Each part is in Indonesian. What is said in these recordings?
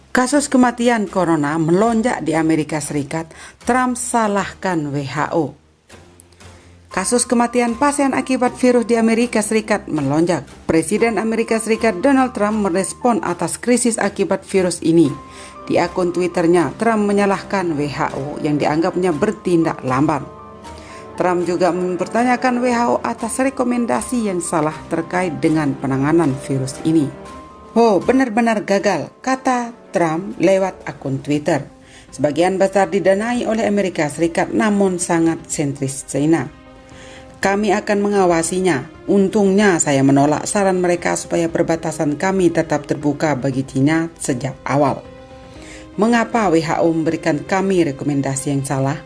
Kasus kematian corona melonjak di Amerika Serikat, Trump salahkan WHO. Kasus kematian pasien akibat virus di Amerika Serikat melonjak. Presiden Amerika Serikat Donald Trump merespon atas krisis akibat virus ini. Di akun Twitternya, Trump menyalahkan WHO yang dianggapnya bertindak lamban. Trump juga mempertanyakan WHO atas rekomendasi yang salah terkait dengan penanganan virus ini. "Oh, benar-benar gagal," kata Trump lewat akun Twitter. Sebagian besar didanai oleh Amerika Serikat namun sangat sentris China. "Kami akan mengawasinya. Untungnya saya menolak saran mereka supaya perbatasan kami tetap terbuka bagi China sejak awal." Mengapa WHO memberikan kami rekomendasi yang salah?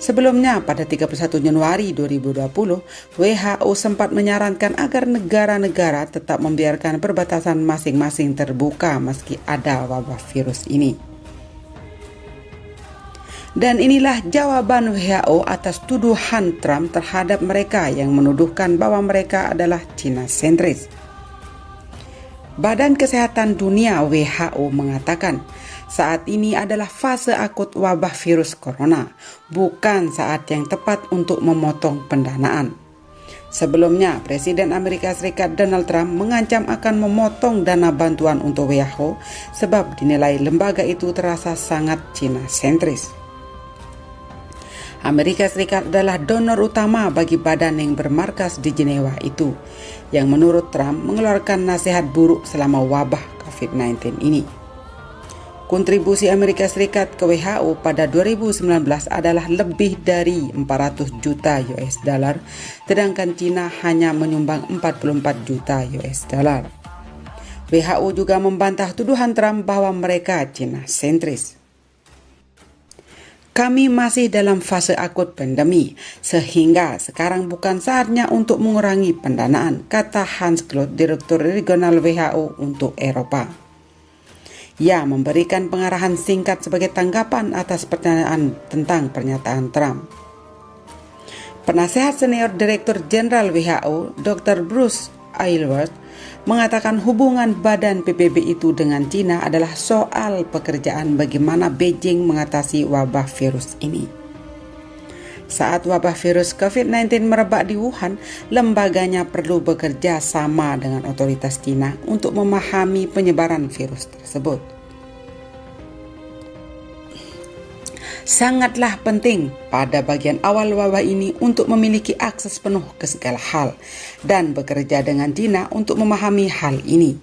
Sebelumnya, pada 31 Januari 2020, WHO sempat menyarankan agar negara-negara tetap membiarkan perbatasan masing-masing terbuka meski ada wabah virus ini. Dan inilah jawaban WHO atas tuduhan Trump terhadap mereka yang menuduhkan bahwa mereka adalah China sentris. Badan Kesehatan Dunia WHO mengatakan, saat ini adalah fase akut wabah virus corona, bukan saat yang tepat untuk memotong pendanaan. Sebelumnya, Presiden Amerika Serikat Donald Trump mengancam akan memotong dana bantuan untuk WHO sebab dinilai lembaga itu terasa sangat China sentris. Amerika Serikat adalah donor utama bagi badan yang bermarkas di Jenewa itu, yang menurut Trump mengeluarkan nasihat buruk selama wabah COVID-19 ini. Kontribusi Amerika Serikat ke WHO pada 2019 adalah lebih dari 400 juta US dollar, sedangkan China hanya menyumbang 44 juta US dollar. WHO juga membantah tuduhan Trump bahwa mereka China sentris. "Kami masih dalam fase akut pandemi, sehingga sekarang bukan saatnya untuk mengurangi pendanaan," kata Hans Kluth, Direktur Regional WHO untuk Eropa. Ia memberikan pengarahan singkat sebagai tanggapan atas pertanyaan tentang pernyataan Trump. Penasehat senior Direktur Jenderal WHO, Dr. Bruce Aylward, mengatakan hubungan badan PBB itu dengan China adalah soal pekerjaan bagaimana Beijing mengatasi wabah virus ini. Saat wabah virus COVID-19 merebak di Wuhan, lembaganya perlu bekerja sama dengan otoritas China untuk memahami penyebaran virus tersebut. Sangatlah penting pada bagian awal wabah ini untuk memiliki akses penuh ke segala hal dan bekerja dengan China untuk memahami hal ini.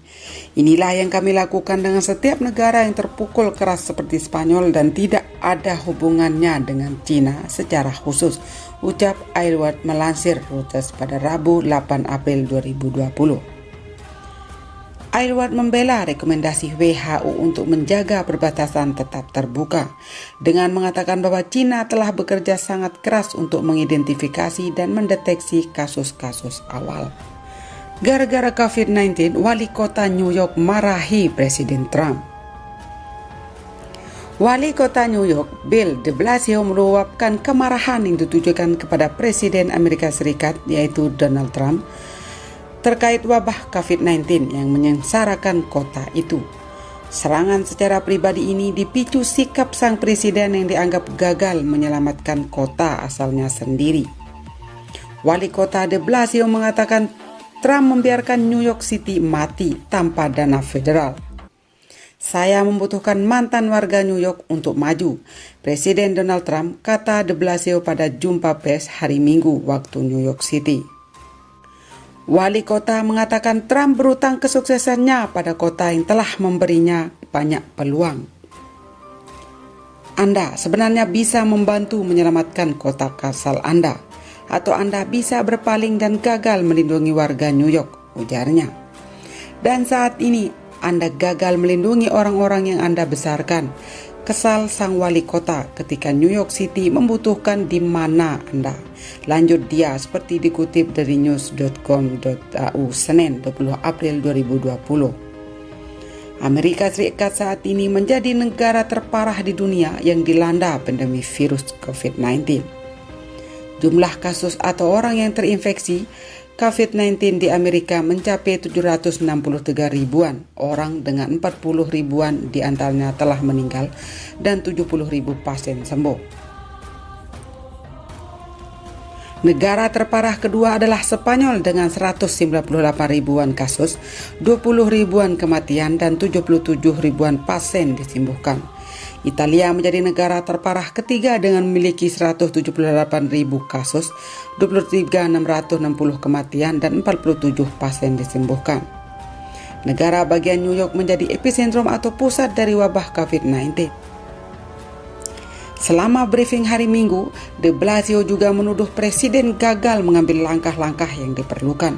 Inilah yang kami lakukan dengan setiap negara yang terpukul keras seperti Spanyol dan tidak ada hubungannya dengan China secara khusus, ucap Aylward melansir Reuters pada Rabu 8 April 2020. Aylward membela rekomendasi WHO untuk menjaga perbatasan tetap terbuka dengan mengatakan bahwa China telah bekerja sangat keras untuk mengidentifikasi dan mendeteksi kasus-kasus awal. Gara-gara COVID-19, wali kota New York marahi Presiden Trump. Wali kota New York, Bill de Blasio, meluapkan kemarahan yang ditujukan kepada Presiden Amerika Serikat, yaitu Donald Trump, terkait wabah COVID-19 yang menyengsarakan kota itu. Serangan secara pribadi ini dipicu sikap sang presiden yang dianggap gagal menyelamatkan kota asalnya sendiri. Wali kota de Blasio mengatakan Trump membiarkan New York City mati tanpa dana federal. "Saya membutuhkan mantan warga New York untuk maju," Presiden Donald Trump, kata de Blasio pada jumpa pers hari Minggu waktu New York City. Wali kota mengatakan Trump berutang kesuksesannya pada kota yang telah memberinya banyak peluang. "Anda sebenarnya bisa membantu menyelamatkan kota asal Anda, atau Anda bisa berpaling dan gagal melindungi warga New York," ujarnya. "Dan saat ini Anda gagal melindungi orang-orang yang Anda besarkan," kesal sang wali kota ketika New York City membutuhkan di mana Anda. Lanjut dia seperti dikutip dari news.com.au Senin 20 April 2020. Amerika Serikat saat ini menjadi negara terparah di dunia yang dilanda pandemi virus COVID-19. Jumlah kasus atau orang yang terinfeksi COVID-19 di Amerika mencapai 763 ribuan orang dengan 40 ribuan di antaranya telah meninggal dan 70 ribu pasien sembuh. Negara terparah kedua adalah Spanyol dengan 198 ribuan kasus, 20 ribuan kematian dan 77 ribuan pasien disembuhkan. Italia menjadi negara terparah ketiga dengan memiliki 178 ribu kasus, 23.660 kematian dan 47 pasien disembuhkan. Negara bagian New York menjadi epicentrum atau pusat dari wabah COVID-19. Selama briefing hari Minggu, De Blasio juga menuduh Presiden gagal mengambil langkah-langkah yang diperlukan,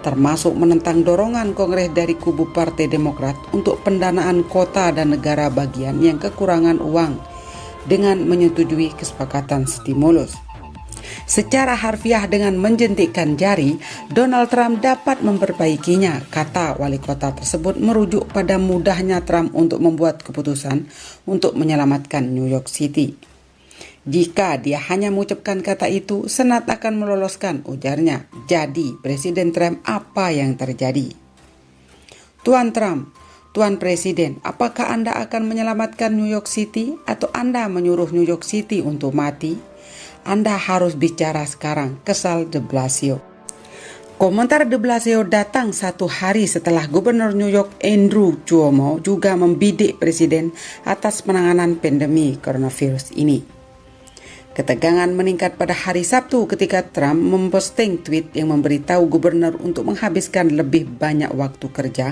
termasuk menentang dorongan Kongres dari kubu Partai Demokrat untuk pendanaan kota dan negara bagian yang kekurangan uang dengan menyetujui kesepakatan stimulus. Secara harfiah dengan menjentikkan jari, Donald Trump dapat memperbaikinya, kata wali kota tersebut merujuk pada mudahnya Trump untuk membuat keputusan untuk menyelamatkan New York City. Jika dia hanya mengucapkan kata itu, Senat akan meloloskan, ujarnya. Jadi, Presiden Trump, apa yang terjadi? Tuan Trump, Tuan Presiden, apakah Anda akan menyelamatkan New York City atau Anda menyuruh New York City untuk mati? Anda harus bicara sekarang, kesal De Blasio. Komentar De Blasio datang satu hari setelah Gubernur New York Andrew Cuomo juga membidik Presiden atas penanganan pandemi coronavirus ini. Ketegangan meningkat pada hari Sabtu ketika Trump memposting tweet yang memberitahu gubernur untuk menghabiskan lebih banyak waktu kerja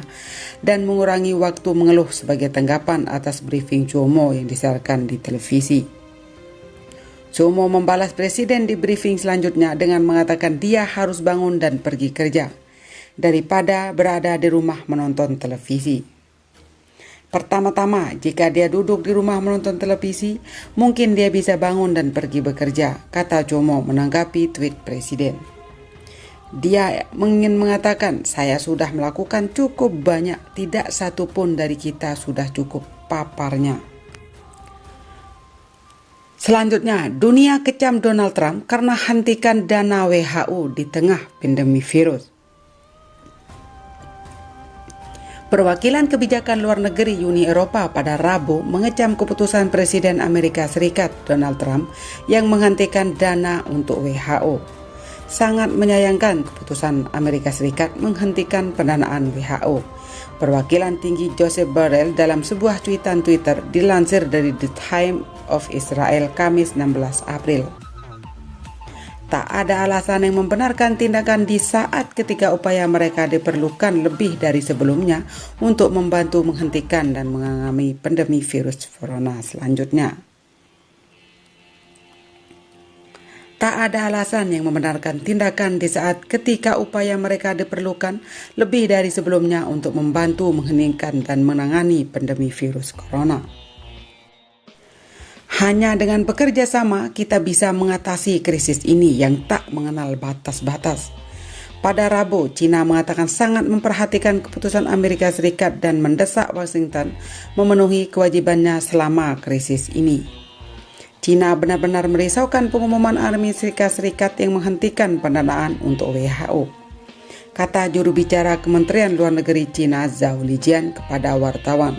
dan mengurangi waktu mengeluh sebagai tanggapan atas briefing Cuomo yang disiarkan di televisi. Cuomo membalas Presiden di briefing selanjutnya dengan mengatakan dia harus bangun dan pergi kerja daripada berada di rumah menonton televisi. Pertama-tama, jika dia duduk di rumah menonton televisi, mungkin dia bisa bangun dan pergi bekerja, kata Cuomo menanggapi tweet Presiden. Dia ingin mengatakan, saya sudah melakukan cukup banyak, tidak satu pun dari kita sudah cukup, paparnya. Selanjutnya, dunia kecam Donald Trump karena hentikan dana WHO di tengah pandemi virus. Perwakilan kebijakan luar negeri Uni Eropa pada Rabu mengecam keputusan Presiden Amerika Serikat Donald Trump yang menghentikan dana untuk WHO. Sangat menyayangkan keputusan Amerika Serikat menghentikan pendanaan WHO. Perwakilan tinggi Joseph Borrell dalam sebuah cuitan Twitter dilansir dari The Times of Israel Kamis 16 April. Tak ada alasan yang membenarkan tindakan di saat ketika upaya mereka diperlukan lebih dari sebelumnya untuk membantu menghentikan dan menangani pandemi virus corona selanjutnya. Tak ada alasan yang membenarkan tindakan di saat ketika upaya mereka diperlukan lebih dari sebelumnya untuk membantu menghentikan dan menangani pandemi virus corona. Hanya dengan bekerja sama kita bisa mengatasi krisis ini yang tak mengenal batas-batas. Pada Rabu, China mengatakan sangat memperhatikan keputusan Amerika Serikat dan mendesak Washington memenuhi kewajibannya selama krisis ini. China benar-benar merisaukan pengumuman Amerika Serikat yang menghentikan pendanaan untuk WHO, kata juru bicara Kementerian Luar Negeri China Zhao Lijian kepada wartawan.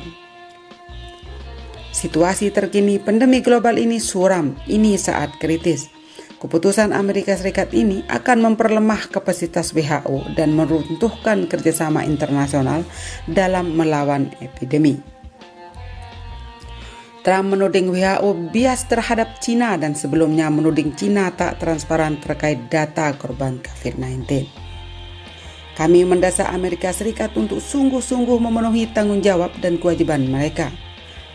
Situasi terkini pandemi global ini suram, ini saat kritis. Keputusan Amerika Serikat ini akan memperlemah kapasitas WHO dan meruntuhkan kerjasama internasional dalam melawan epidemi. Trump menuding WHO bias terhadap China dan sebelumnya menuding China tak transparan terkait data korban COVID-19. Kami mendesak Amerika Serikat untuk sungguh-sungguh memenuhi tanggung jawab dan kewajiban mereka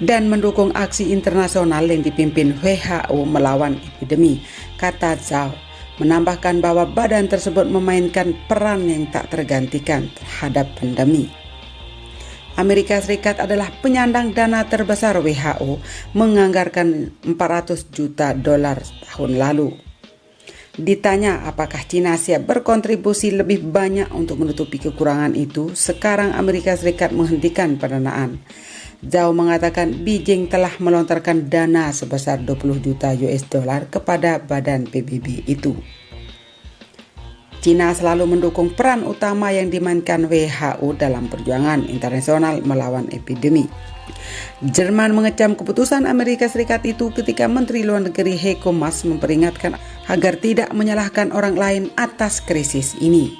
dan mendukung aksi internasional yang dipimpin WHO melawan epidemi, kata Zhao, menambahkan bahwa badan tersebut memainkan peran yang tak tergantikan terhadap pandemi. Amerika Serikat adalah penyandang dana terbesar WHO, menganggarkan $400 juta tahun lalu. Ditanya apakah China siap berkontribusi lebih banyak untuk menutupi kekurangan itu, sekarang Amerika Serikat menghentikan pendanaan. Zhao mengatakan Beijing telah melontarkan dana sebesar 20 juta US dollar kepada badan PBB itu. Cina selalu mendukung peran utama yang dimainkan WHO dalam perjuangan internasional melawan epidemi. Jerman mengecam keputusan Amerika Serikat itu ketika Menteri Luar Negeri Heiko Maas memperingatkan agar tidak menyalahkan orang lain atas krisis ini.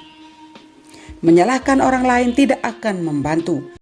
Menyalahkan orang lain tidak akan membantu.